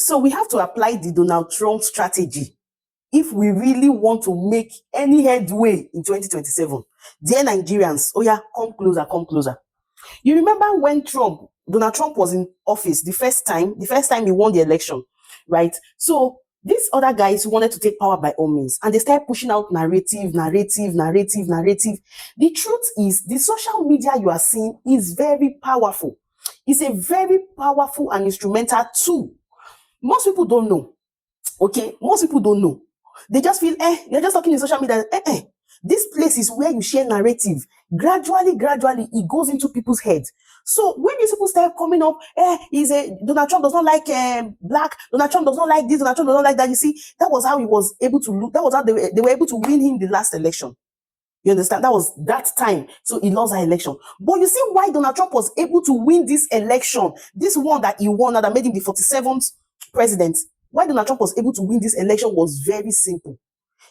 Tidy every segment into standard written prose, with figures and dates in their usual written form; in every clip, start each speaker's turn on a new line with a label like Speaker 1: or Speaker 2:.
Speaker 1: So we have to apply the Donald Trump strategy if we really want to make any headway in 2027. Dear Nigerians, oh yeah, come closer, come closer. You remember when Donald Trump was in office the first time he won the election, right? So these other guys who wanted to take power by all means, and they started pushing out narrative. The truth is, the social media you are seeing is very powerful. It's a very powerful and instrumental tool. Most people don't know. Okay, most people don't know. They just feel, you're just talking in social media. This place is where you share narrative. Gradually, it goes into people's heads. So when these people start coming up, Donald Trump does not like black, Donald Trump does not like this, Donald Trump does not like that. You see, that was how he was able to, that was how they were able to win him the last election. You understand? That was that time. So he lost that election. But you see why Donald Trump was able to win this election, this one that he won, that made him the 47th president. Why Donald Trump was able to win this election was very simple.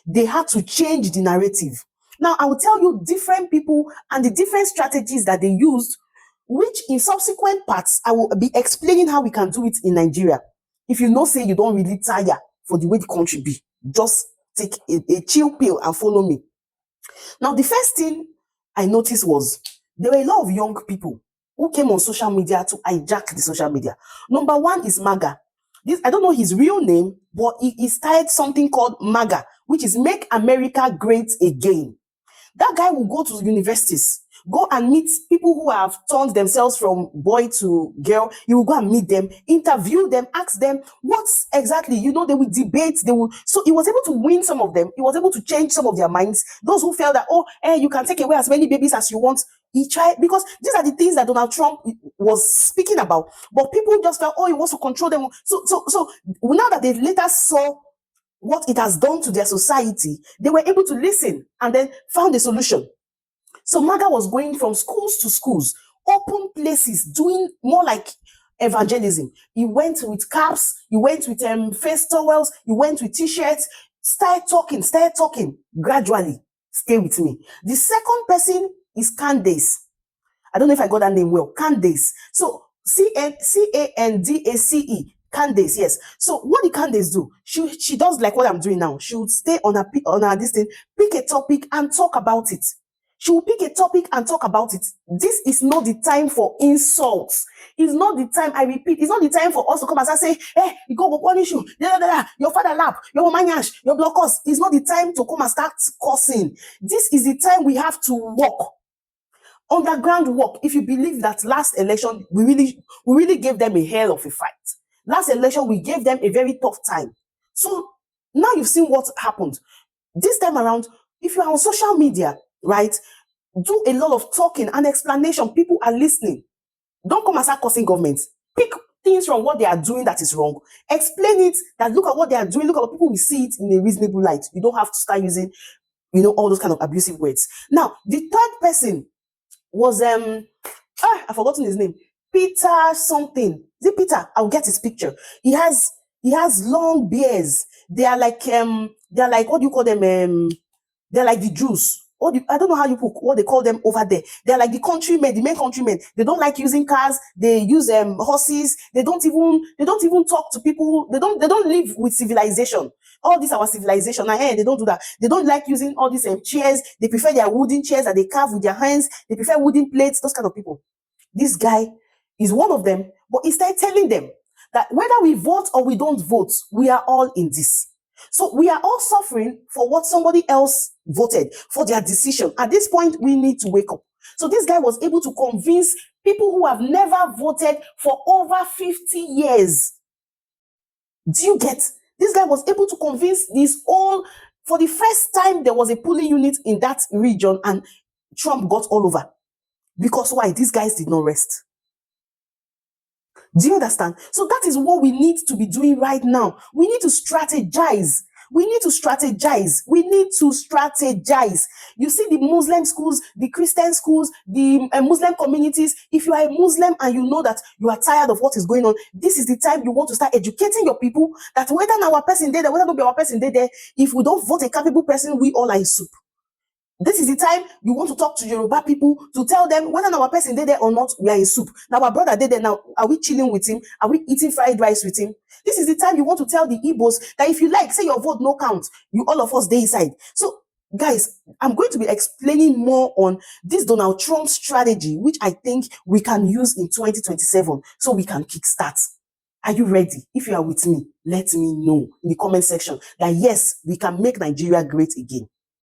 Speaker 1: They had to change the narrative. Now, I will tell you different people and the different strategies that they used, which in subsequent parts, I will be explaining how we can do it in Nigeria. If you know, say you don't really tire for the way the country be, just take a chill pill and follow me. Now, the first thing I noticed was there were a lot of young people who came on social media to hijack the social media. Number one is MAGA. I don't know his real name, but he started something called MAGA, which is Make America Great Again. That guy will go to universities, go and meet people who have turned themselves from boy to girl. He will go and meet them, interview them, ask them what's exactly, they will debate. So he was able to win some of them. He was able to change some of their minds. Those who felt that, you can take away as many babies as you want. He tried, because these are the things that Donald Trump was speaking about. But people just felt, he wants to control them. So now that they later saw what it has done to their society, they were able to listen and then found a solution. So MAGA was going from schools to schools, open places, doing more like evangelism. He went with caps, he went with face towels, he went with t-shirts, started talking gradually. Stay with me. The second person is Candace. I don't know if I got that name well. Candace. So Candace. Candace, yes. So what did Candace do? She does like what I'm doing now. She would stay on her this thing, pick a topic and talk about it. She will pick a topic and talk about it. This is not the time for insults. It's not the time, I repeat, it's not the time for us to come and say, you go punish you, your father lap, your woman yash, your blockers. It's not the time to come and start cursing. This is the time we have to work. Underground work. If you believe that last election, we really gave them a hell of a fight. Last election, we gave them a very tough time. So now you've seen what happened. This time around, if you are on social media, right, do a lot of talking and explanation. People are listening. Don't come and start cursing governments. Pick things from what they are doing that is wrong. Explain it, that look at what they are doing. Look at what people will see it in a reasonable light. You don't have to start using, all those kind of abusive words. Now, the third person was, I've forgotten his name. Peter something. Is it Peter? I'll get his picture. He has long beards. They are like, what do you call them? They're like the Jews. I don't know how you put what they call them over there. They're like the main countrymen. They don't like using cars. They use horses. They don't even talk to people. They don't live with civilization. All this our civilization. They don't do that. They don't like using all these chairs. They prefer their wooden chairs that they carve with their hands. They prefer wooden plates. Those kind of people. This guy is one of them, but he started telling them that whether we vote or we don't vote, we are all in this. So we are all suffering for what somebody else voted, for their decision. At this point, we need to wake up. So this guy was able to convince people who have never voted for over 50 years. Do you get? This guy was able to convince for the first time there was a polling unit in that region, and Trump got all over. Because why? These guys did not rest. Do you understand? So that is what we need to be doing right now. We need to strategize. We need to strategize. You see the Muslim schools, the Christian schools, the Muslim communities. If you are a Muslim and you know that you are tired of what is going on, this is the time you want to start educating your people that whether our person there, whether not be our person there, if we don't vote a capable person, we all are in soup. This is the time you want to talk to Yoruba people to tell them whether our person did there or not, we are in soup. Now our brother did there now. Are we chilling with him? Are we eating fried rice with him? This is the time you want to tell the Igbos that if you like, say your vote no count, you all of us day inside. So guys, I'm going to be explaining more on this Donald Trump strategy, which I think we can use in 2027 so we can kickstart. Are you ready? If you are with me, let me know in the comment section that yes, we can make Nigeria great again.